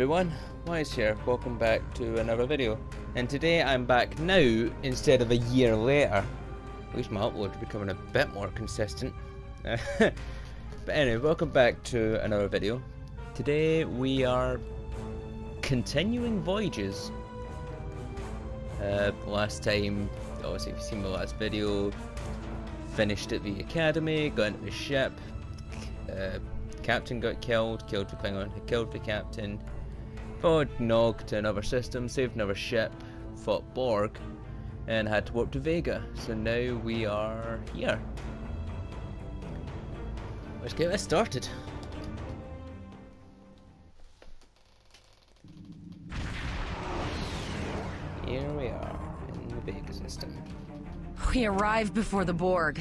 everyone, Wise here, welcome back to another video. And today I'm back now instead of a year later. At least my uploads are becoming a bit more consistent. But anyway, welcome back to another video. Today we are continuing Voyages. Last time, obviously if you've seen my last video, finished at the academy, got into the ship, captain got killed the Klingon who killed the captain, followed Nog to another system, saved another ship, fought Borg, and had to warp to Vega. So now we are here. Let's get this started. Here we are in the Vega system. We arrived before the Borg.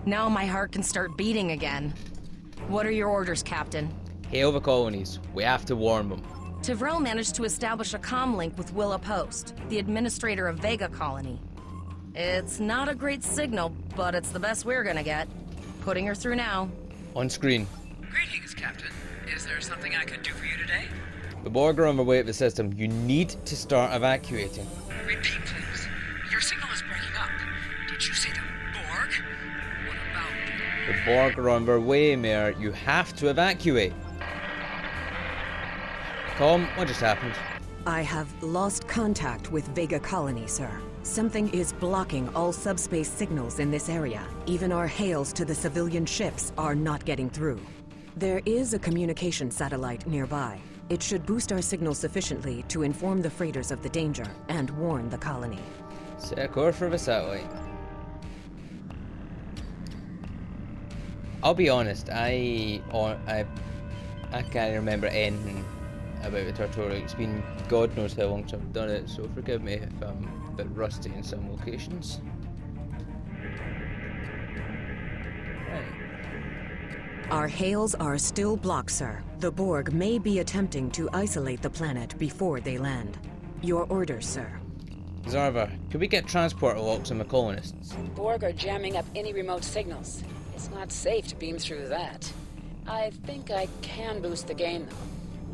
Now my heart can start beating again. What are your orders, Captain? Hail the colonies. We have to warn them. Tivrel managed to establish a comm link with Willa Post, the administrator of Vega Colony. It's not a great signal, but it's the best we're gonna get. Putting her through now. On screen. Greetings, Captain. Is there something I can do for you today? The Borg are on their way to the system. You need to start evacuating. Repeat, please. Your signal is breaking up. Did you say the Borg? What about... The Borg are on their way, Mayor. You have to evacuate. Colm, what just happened? I have lost contact with Vega Colony, sir. Something is blocking all subspace signals in this area. Even our hails to the civilian ships are not getting through. There is a communication satellite nearby. It should boost our signal sufficiently to inform the freighters of the danger and warn the colony. Set a course for the satellite. I'll be honest, I can't remember anything about the tutorial. It's been God knows how long since I've done it, so forgive me if I'm a bit rusty in some locations. Right. Our hails are still blocked, sir. The Borg may be attempting to isolate the planet before they land. Your orders, sir. Zarva, can we get transport locks on the colonists? Borg are jamming up any remote signals. It's not safe to beam through that. I think I can boost the gain, though.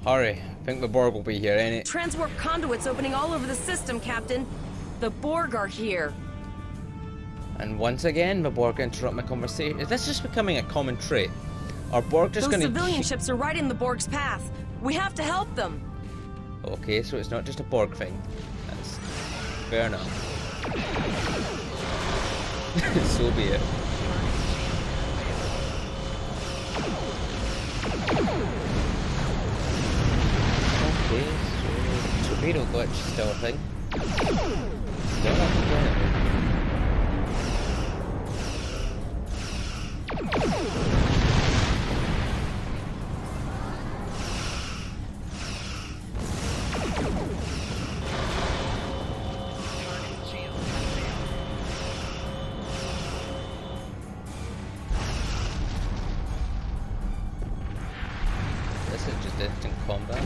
Hurry, I think the Borg will be here any... Transwarp conduits opening all over the system, Captain. The Borg are here. And once again, the Borg interrupt my conversation. Is this just becoming a common trait? Are Borg just Those gonna... civilian ships are right in the Borg's path. We have to help them. Okay, so it's not just a Borg thing. That's fair enough. So be it. Okay, so torpedo glitch is still a thing. Still not complaining. This is just instant combat.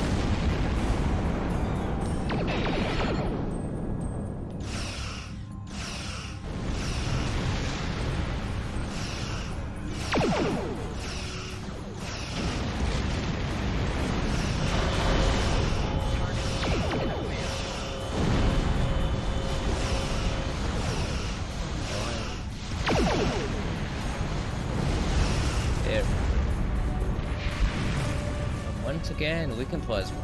There. And once again, weaken plasma.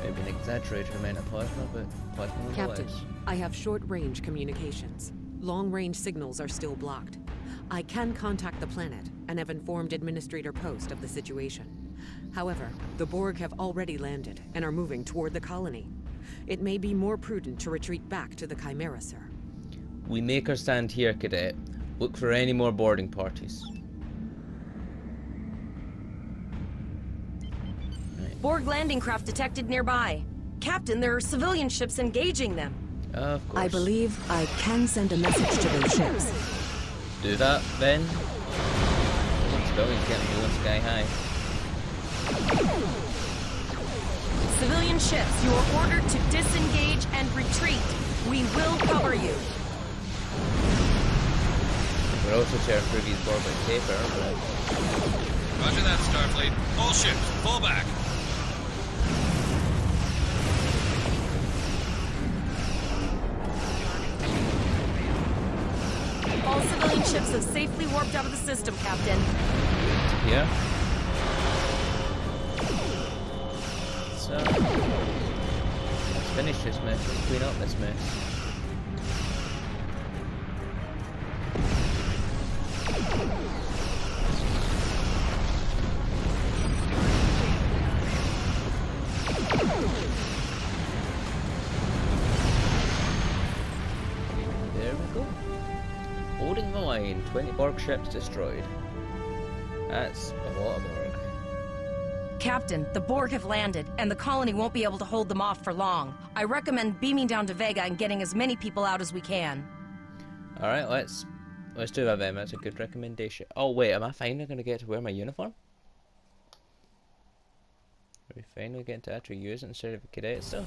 Maybe an exaggerated amount of plasma, but plasma Captain, nonetheless. I have short-range communications. Long-range signals are still blocked. I can contact the planet and have informed Administrator Post of the situation. However, the Borg have already landed and are moving toward the colony. It may be more prudent to retreat back to the Chimera, sir. We make our stand here, Cadet. Look for any more boarding parties. Borg landing craft detected nearby. Captain, there are civilian ships engaging them. Of course. I believe I can send a message to those ships. Do that, then. Civilians can't be going sky high. Civilian ships, you are ordered to disengage and retreat. We will cover you. We're also sharing previous Borg paper, but... Roger that, Starfleet. All ships, fall back. ships have safely warped out of the system, Captain. Yeah. So let's finish this mess. Let's clean up this mess. There we go. Holding the line. 20 Borg ships destroyed. That's a lot of Borg. Captain, the Borg have landed, and the colony won't be able to hold them off for long. I recommend beaming down to Vega and getting as many people out as we can. Alright, let's do that then. That's a good recommendation. Oh wait, am I finally gonna get to wear my uniform? Are we finally getting to actually use it instead of a cadet stuff?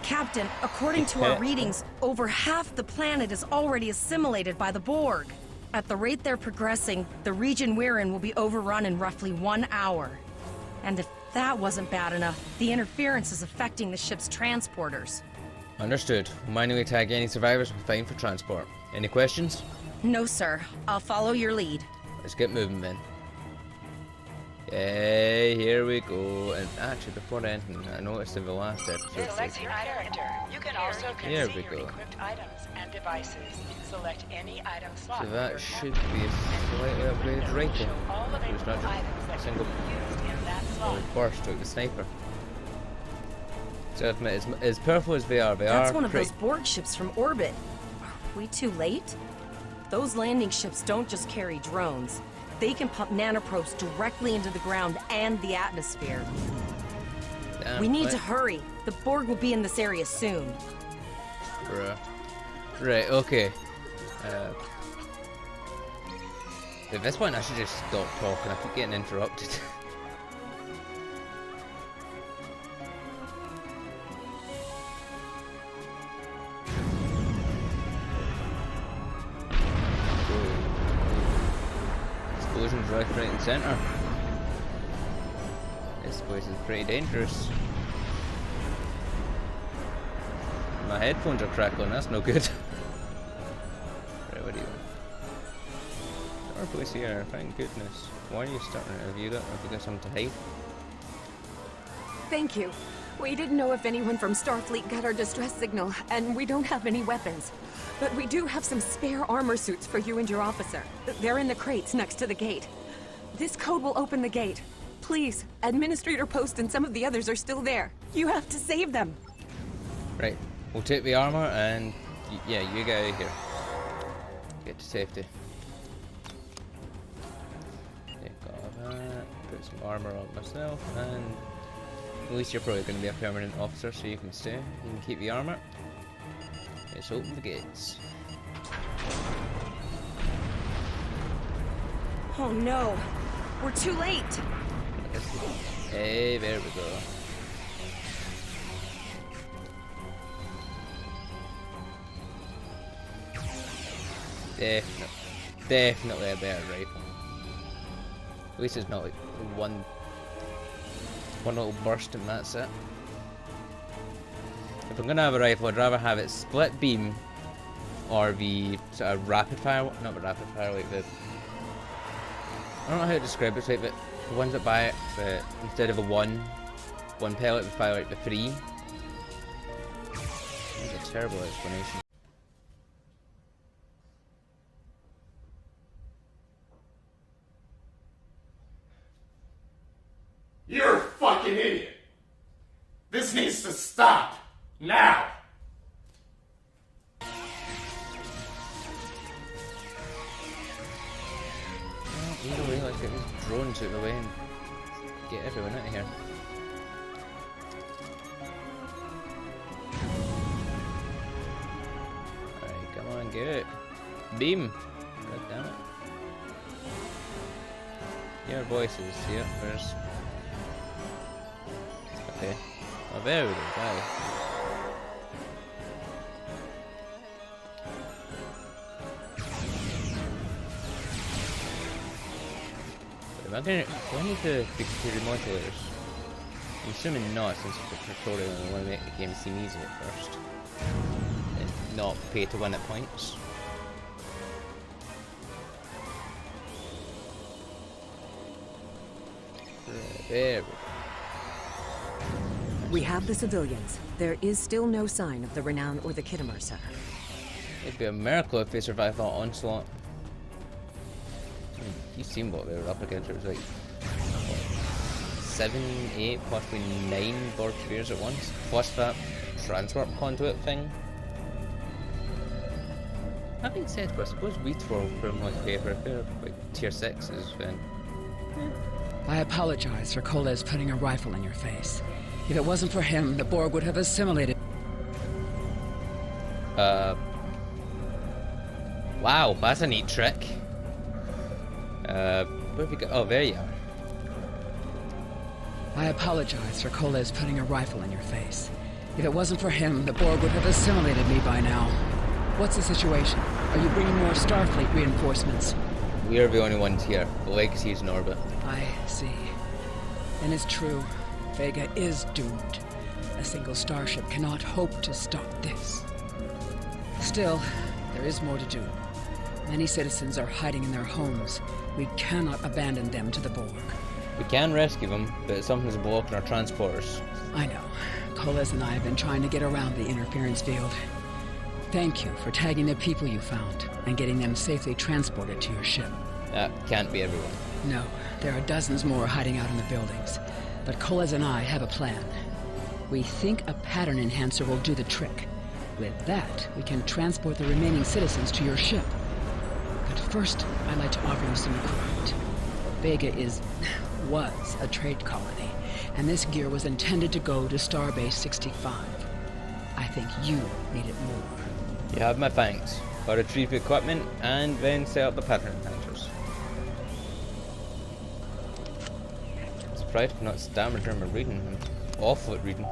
Captain, according to our readings, over half the planet is already assimilated by the Borg. At the rate they're progressing, the region we're in will be overrun in roughly 1 hour. And if that wasn't bad enough, the interference is affecting the ship's transporters. Understood. Manually tag any survivors we find for transport. Any questions? No, sir. I'll follow your lead. Let's get moving then. Yay, here we go. And actually, before anything, I noticed in the last episode. Select your character. You can also Here we configure go. equipped items and devices. Select any item slot. So that should be a slightly upgraded rifle. Show all So it's available not items that just a single can be used in that slot. burst like the sniper. So admit, as powerful as they are, That's one of pretty. those Borg ships from orbit. Are we too late? Those landing ships don't just carry drones. They can pump nanoprobes directly into the ground and the atmosphere. Damn, We need what? to hurry. The Borg will be in this area soon. Bruh. Right, okay. At this point, I should just stop talking. I keep getting interrupted. Explosions right and center. This place is pretty dangerous. My headphones are crackling, that's no good. Right, what do you want? Our place here, thank goodness. Why are you starting it? Have you got something to hide? Thank you. We didn't know if anyone from Starfleet got our distress signal, and we don't have any weapons. But we do have some spare armor suits for you and your officer. They're in the crates next to the gate. This code will open the gate. Please, Administrator Post and some of the others are still there. You have to save them. Right, we'll take the armor and yeah, you get out of here. Get to safety. Take all that, put some armor on myself, and at least you're probably going to be a permanent officer, so you can stay. You can keep the armor. Let's open the gates. Oh no, we're too late. Hey, there we go. Definitely a better rifle. At least it's not like one little burst and that's it. If I'm gonna have a rifle, I'd rather have it split beam or the sort of rapid fire, not the rapid fire, like the, I don't know how to describe it, it's like the ones that buy it, but instead of a one pellet, we fire like the 3. That's a terrible explanation. You're a fucking idiot. This needs to stop. Now. Either way, let's get these drones out of the way and get everyone out of here. Alright, come on, get it. Beam! God damn it. Your voices, yeah, there's... Okay. Oh, there we go, bye. Am I gonna... Do I need to fix the modulators? I'm assuming not, since it's a tutorial and I want to make the game seem easy at first. And not pay to win at points. There we go. We have the civilians. There is still no sign of the Renown or the Kittimer, sir. It'd be a miracle if they survived that onslaught. You seen what they were up against. It was like 7, 8, possibly 9 Borg carriers at once, plus that transport conduit thing. That being said, I suppose we throw from like paper, if they're like tier 6s, then. I apologize for Koles putting a rifle in your face. If it wasn't for him, the Borg would have assimilated. Wow, that's a neat trick. Where have we got? Oh, there you are. I apologize for Koles putting a rifle in your face. If it wasn't for him, the Borg would have assimilated me by now. What's the situation? Are you bringing more Starfleet reinforcements? We are the only ones here. The Legacy is in orbit. I see. Then it's true. Vega is doomed. A single starship cannot hope to stop this. Still, there is more to do. Many citizens are hiding in their homes. We cannot abandon them to the Borg. We can rescue them, but something's blocking our transporters. I know. Koles and I have been trying to get around the interference field. Thank you for tagging the people you found and getting them safely transported to your ship. That can't be everyone. No, there are dozens more hiding out in the buildings. But Koles and I have a plan. We think a pattern enhancer will do the trick. With that, we can transport the remaining citizens to your ship. But first, I'd like to offer you some equipment. Vega was a trade colony, and this gear was intended to go to Starbase 65. I think you need it more. You have my thanks. I'll retrieve the equipment and then set up the pattern enhancers. Surprised I'm not stammered during my reading. I'm awful at reading.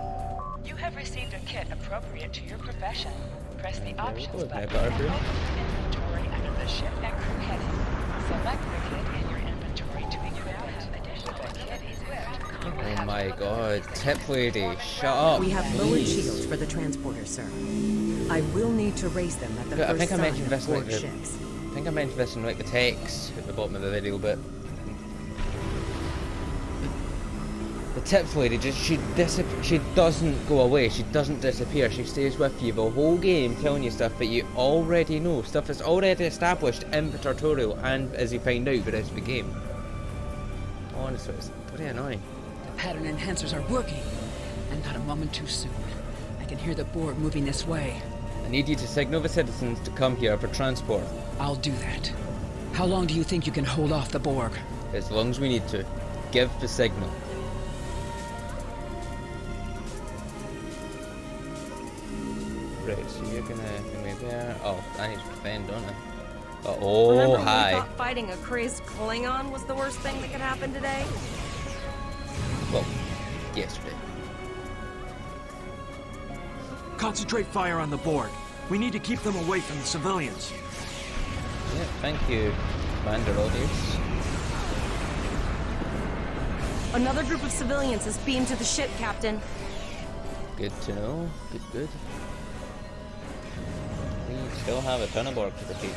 You have received a kit appropriate to your profession. Press the options go. button Now, and Barbara. open the inventory under the ship and crew heading. Select the kit in your inventory to equip it. The kit is equipped. You will Oh have my to god, tip lady, shut up. We have lowered please. shields for the transporters, sir. I will need to raise them at the Yeah, I first think I sign mentioned of this like Borg the, ships. I think I mentioned this in like the text at the bottom of the video, but the tips lady she doesn't go away, she doesn't disappear, she stays with you the whole game telling you stuff that you already know, stuff that's already established in the tutorial and as you find out the rest of the game. Honestly, it's pretty annoying. The pattern enhancers are working, and not a moment too soon. I can hear the Borg moving this way. I need you to signal the citizens to come here for transport. I'll do that. How long do you think you can hold off the Borg? As long as we need to. Give the signal. Right, so you're gonna come in there. Oh, I need to defend, don't I? Oh, Remember when hi. we thought fighting a crazed Klingon was the worst thing that could happen today? Well, yesterday. Concentrate fire on the Borg. We need to keep them away from the civilians. Yeah, thank you, Commander Audience. Another group of civilians is beamed to the ship, Captain. Good to know. Good. We still have a ton of Borg to defeat.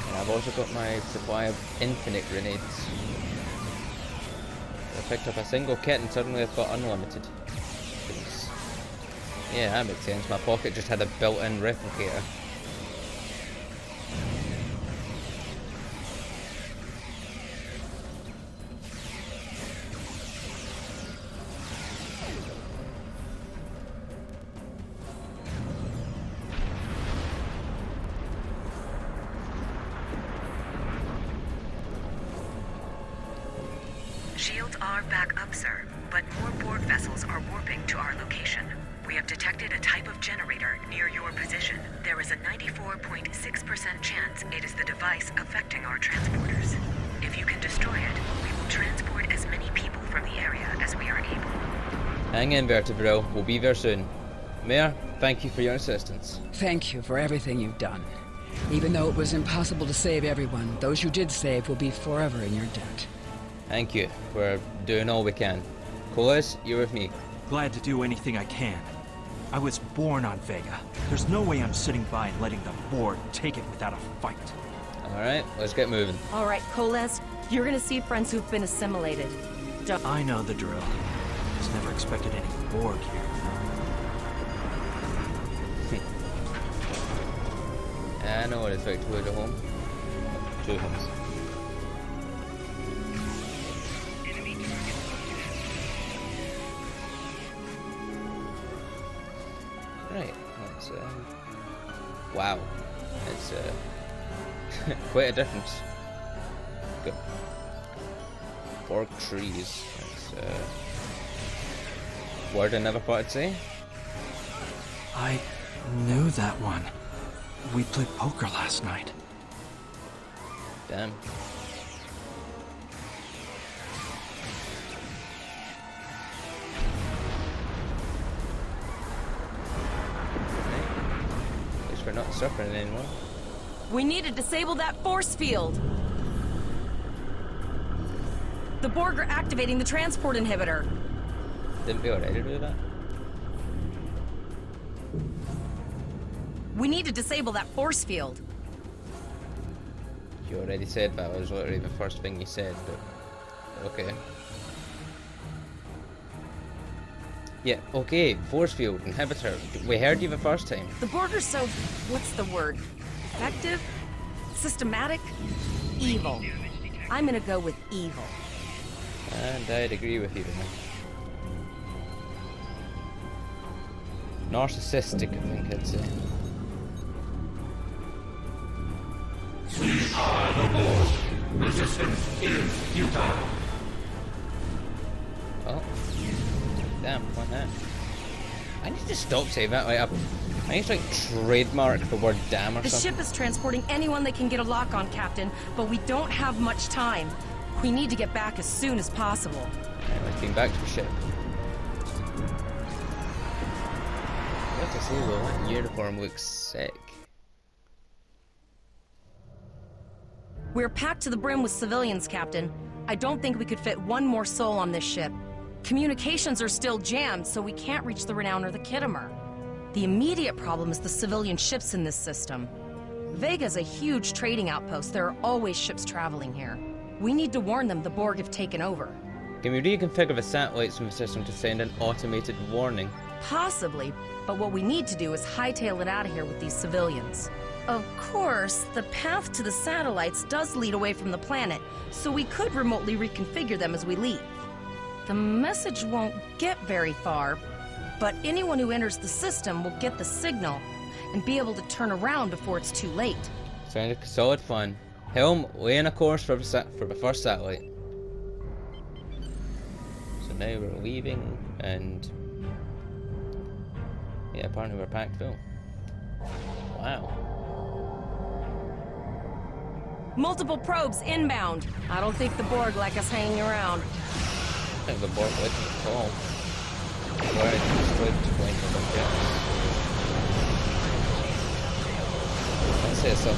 And I've also got my supply of infinite grenades. I picked up a single kit and suddenly I've got unlimited. Yeah, that makes sense. My pocket just had a built-in replicator. Shields are back up, sir, but more Borg vessels are warping to our location. We have detected a type of generator near your position. There is a 94.6% chance it is the device affecting our transporters. If you can destroy it, we will transport as many people from the area as we are able. Hang in, Vertebro. We'll be there soon. Mayor, thank you for your assistance. Thank you for everything you've done. Even though it was impossible to save everyone, those you did save will be forever in your debt. Thank you. We're doing all we can. Koles, you're with me. Glad to do anything I can. I was born on Vega. There's no way I'm sitting by and letting the Borg take it without a fight. Alright, let's get moving. All right, Koles, you're gonna see friends who've been assimilated. Don't... I know the drill. Just never expected any Borg here. I know what it's like to go to home. Two homes. Right, that's wow. It's quite a difference. Good. Borg trees. That's word I never thought I'd say. I knew that one. We played poker last night. Damn. At least we're not suffering anymore. We need to disable that force field. The Borg are activating the transport inhibitor. Didn't we already do that? We need to disable that force field. You already said that was literally the first thing you said, but okay. Yeah, okay, force field, inhibitor. We heard you the first time. The Borg are so, what's the word? Effective? Systematic? Evil. I'm gonna go with evil. And I'd agree with you there. Narcissistic, I think I'd say. We are the Borg. Resistance is futile. Oh. Damn, what that? I need to stop saying that. Like, I need to like trademark the word damn or The something. ship is transporting anyone they can get a lock on, Captain, but we don't have much time. We need to get back as soon as possible. Right, let's get back to the ship. What to say though, that uniform looks sick. We're packed to the brim with civilians, Captain. I don't think we could fit one more soul on this ship. Communications are still jammed, so we can't reach the Renown or the Kittimer. The immediate problem is the civilian ships in this system. Vega's a huge trading outpost. There are always ships traveling here. We need to warn them the Borg have taken over. Can we reconfigure the satellites in the system to send an automated warning? Possibly, but what we need to do is hightail it out of here with these civilians. Of course, the path to the satellites does lead away from the planet, so we could remotely reconfigure them as we leave. The message won't get very far, but anyone who enters the system will get the signal and be able to turn around before it's too late. Sounds like solid fun. Helm, lay in a course for the first satellite. So now we're leaving, and yeah, apparently we're packed full. Wow. Multiple probes inbound. I don't think the Borg like us hanging around. I think the Borg with me at all. Where I destroyed the point of the jet. Let's say so.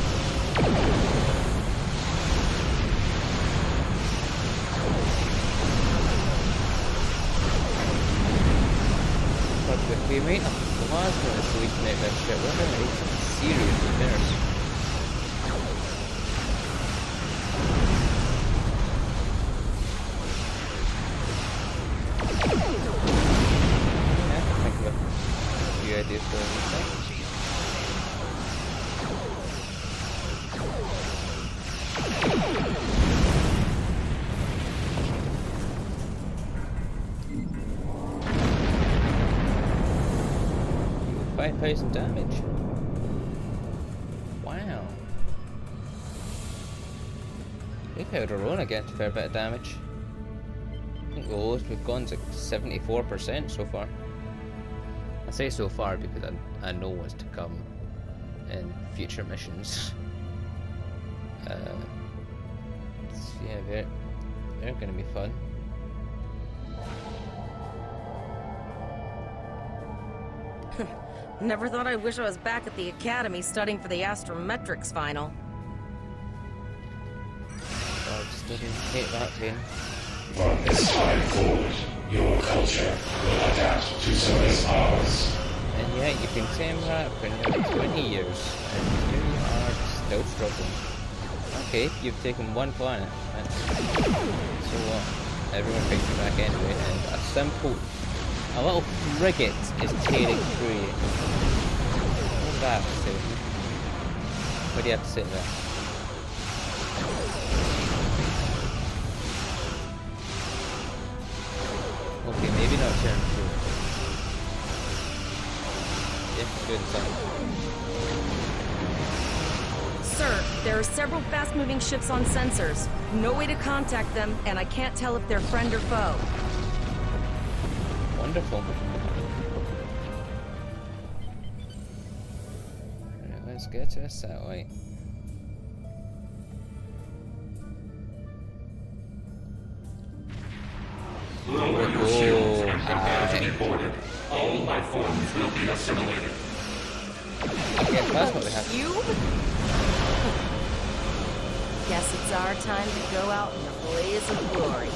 But if we made a plasma so we can make that shit, we're gonna make some serious repairs. Ideas for everything. You 5,000 damage. Wow. We've held our own against a fair bit of damage. I think the lowest we've gone is like 74% so far. I say so far because I know what's to come in future missions. So yeah, they're gonna be fun. Never thought I'd wish I was back at the academy studying for the astrometrics final. God, studying, hate that pain. From this time forward, your culture will adapt to service ours. And yet you've been saying that for nearly 20 years, and you are still struggling. Okay, you've taken one planet. So what? Everyone brings you back anyway, and a little frigate is tearing through you. What does that have to say? What do you have to say to that? Okay, maybe not tearing through. Yeah, doing something. Sir, there are several fast-moving ships on sensors. No way to contact them, and I can't tell if they're friend or foe. Wonderful. Alright, let's get to a satellite. Boarded. All life forms will be assimilated. I guess that's what we have. You? Guess it's our time to go out in a blaze of glory.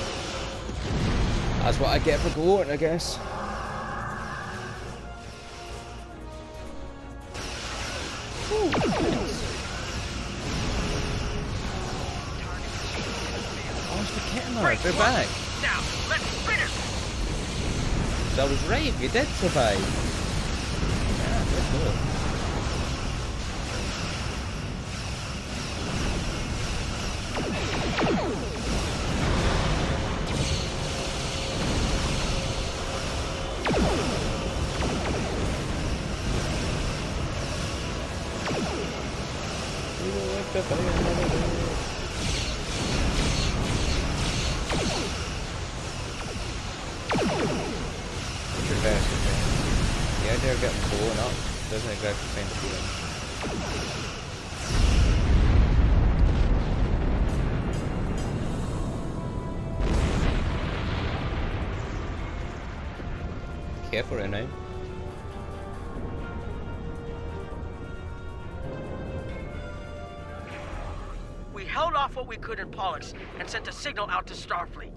That's what I get for gloating, I guess. Ooh, nice. Oh, it's the Kitteners, they're back. Now, let's finish! So I was right, we did survive. Yeah, good goal. The idea of getting blown up doesn't exactly seem appealing. Careful right now. We held off what we could in Pollux and sent a signal out to Starfleet.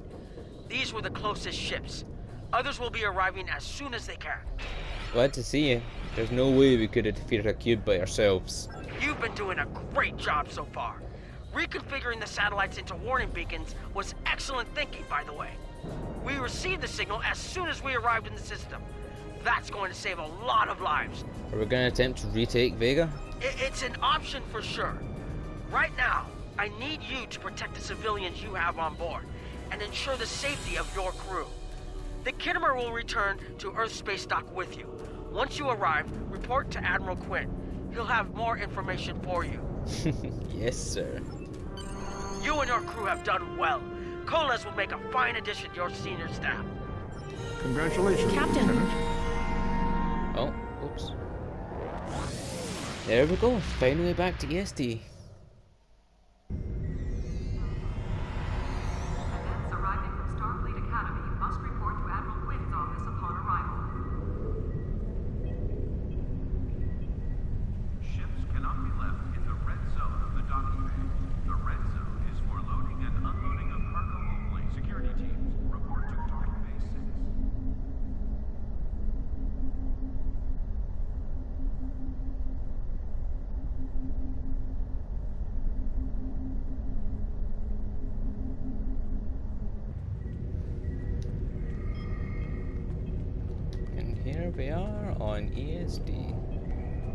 These were the closest ships. Others will be arriving as soon as they can. Glad to see you. There's no way we could have defeated a cube by ourselves. You've been doing a great job so far. Reconfiguring the satellites into warning beacons was excellent thinking, by the way. We received the signal as soon as we arrived in the system. That's going to save a lot of lives. Are we going to attempt to retake Vega? It's an option for sure. Right now, I need you to protect the civilians you have on board and ensure the safety of your crew. The Kittimer will return to Earth space dock with you. Once you arrive, report to Admiral Quinn. He'll have more information for you. Yes, sir. You and your crew have done well. Colas will make a fine addition to your senior staff. Congratulations, Captain. Lieutenant. Oh, oops. There we go, finally back to ESD. Arriving from Starfleet Academy must report to Admiral Quinn's office upon arrival. Ships cannot be left in the red zone of the docking bay. The red zone is for loading and unloading of cargo only. Security teams, report to docking bay 6. And here we are on ESD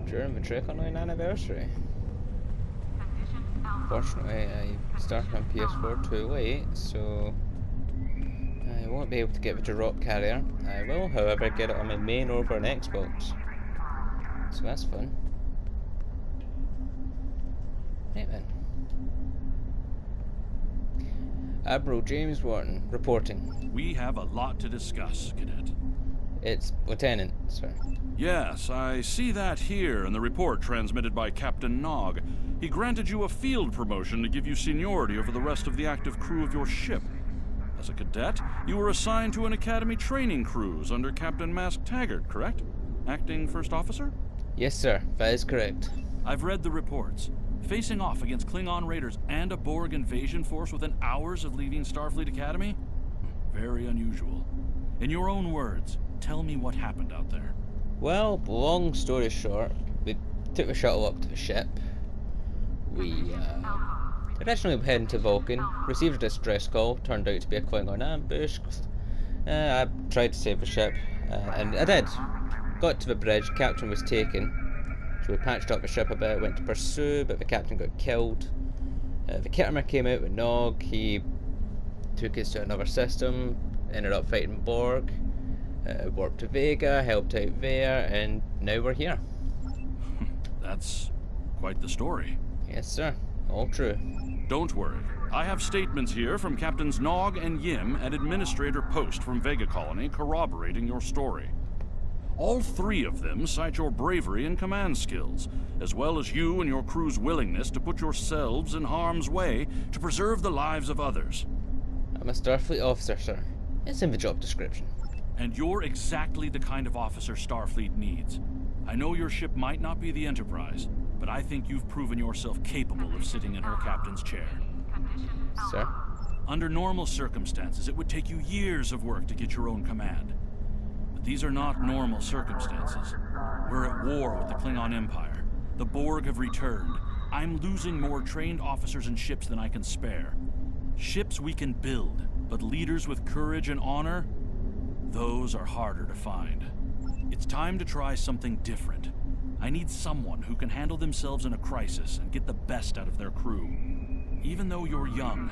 during the Trick Online anniversary. Fortunately, I started on PS4 too late, so I won't be able to get the drop carrier. I will, however, get it on my main over on Xbox. So that's fun. Right then. Admiral James Wharton, reporting. We have a lot to discuss, Cadet. It's Lieutenant, sir. Yes, I see that here in the report transmitted by Captain Nog. He granted you a field promotion to give you seniority over the rest of the active crew of your ship. As a cadet, you were assigned to an Academy training cruise under Captain Mask Taggart, correct? Acting First Officer? Yes, sir. That is correct. I've read the reports. Facing off against Klingon raiders and a Borg invasion force within hours of leaving Starfleet Academy? Very unusual. In your own words, tell me what happened out there. Well, long story short, we took the shuttle up to the ship. We Originally heading to Vulcan, received a distress call, turned out to be a Klingon ambush. I tried to save the ship, and I did. Got to the bridge, captain was taken, so we patched up the ship a bit, went to pursue, but the captain got killed. The Kittimer came out with Nog, he took us to another system, ended up fighting Borg, warped to Vega, helped out there, and now we're here. That's quite the story. Yes, sir. All true. Don't worry. I have statements here from Captains Nog and Yim at Administrator Post from Vega Colony corroborating your story. All three of them cite your bravery and command skills, as well as you and your crew's willingness to put yourselves in harm's way to preserve the lives of others. I'm a Starfleet officer, sir. It's in the job description. And you're exactly the kind of officer Starfleet needs. I know your ship might not be the Enterprise, but I think you've proven yourself capable of sitting in her captain's chair. Sir? Under normal circumstances, it would take you years of work to get your own command. But these are not normal circumstances. We're at war with the Klingon Empire. The Borg have returned. I'm losing more trained officers and ships than I can spare. Ships we can build, but leaders with courage and honor? Those are harder to find. It's time to try something different. I need someone who can handle themselves in a crisis and get the best out of their crew. Even though you're young,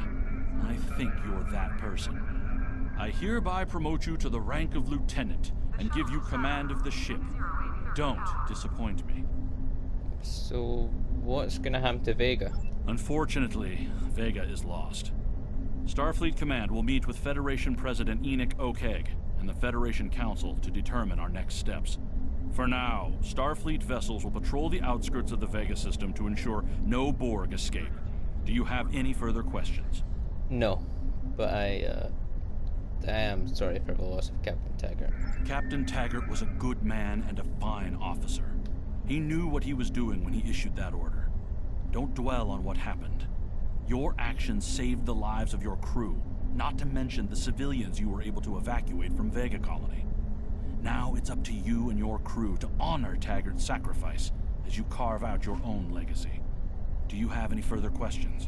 I think you're that person. I hereby promote you to the rank of lieutenant and give you command of the ship. Don't disappoint me. So, what's gonna happen to Vega? Unfortunately, Vega is lost. Starfleet Command will meet with Federation President Enoch Okeg and the Federation Council to determine our next steps. For now, Starfleet vessels will patrol the outskirts of the Vega system to ensure no Borg escape. Do you have any further questions? No, but I am sorry for the loss of Captain Taggart. Captain Taggart was a good man and a fine officer. He knew what he was doing when he issued that order. Don't dwell on what happened. Your actions saved the lives of your crew, not to mention the civilians you were able to evacuate from Vega Colony. Now it's up to you and your crew to honor Taggart's sacrifice as you carve out your own legacy. Do you have any further questions?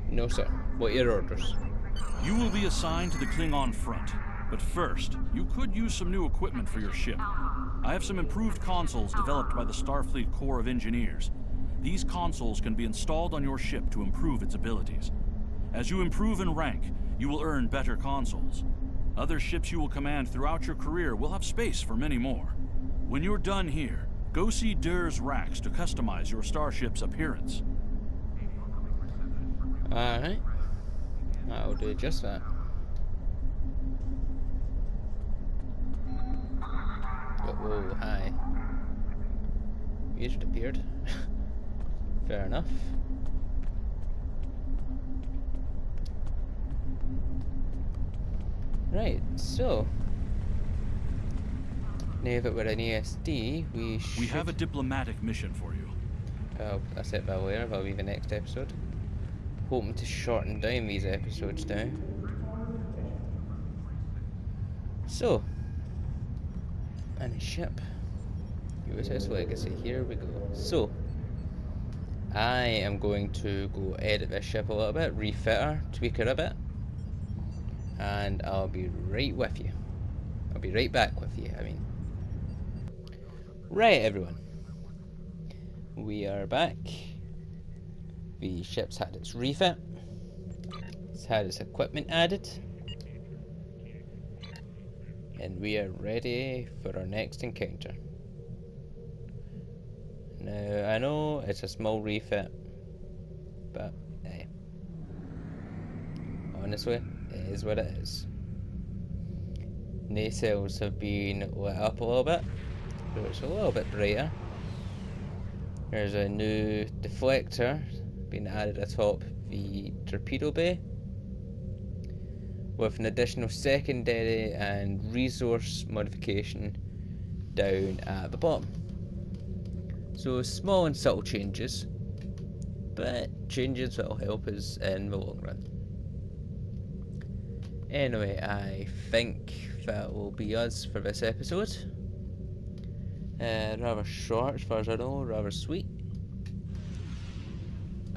No, sir. What are your orders? You will be assigned to the Klingon front, but first, you could use some new equipment for your ship. I have some improved consoles developed by the Starfleet Corps of Engineers. These consoles can be installed on your ship to improve its abilities. As you improve in rank, you will earn better consoles. Other ships you will command throughout your career will have space for many more. When you're done here, go see Durr's racks to customize your starship's appearance. Alright. I'll do just that. Oh, hi. You just appeared. Fair enough. Right, so now that we're in ASD, we have a diplomatic mission for you. Oh, that's it, later. That'll be the next episode. Hoping to shorten down these episodes now. So, and a ship. USS Legacy, here we go. So, I am going to go edit this ship a little bit, refit her, tweak her a bit, and I'll be right with you. I'll be right back with you, I mean. Right, everyone. We are back. The ship's had its refit. It's had its equipment added. And we are ready for our next encounter. Now, I know it's a small refit, but hey. Honestly, it is what it is. Nacelles have been lit up a little bit, so it's a little bit brighter. There's a new deflector being added atop the torpedo bay, with an additional secondary and resource modification down at the bottom. So small and subtle changes, but changes that will help us in the long run. Anyway, I think that will be us for this episode. Rather short as far as I know, rather sweet.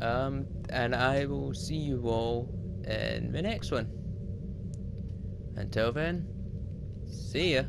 And I will see you all in the next one. Until then, see ya.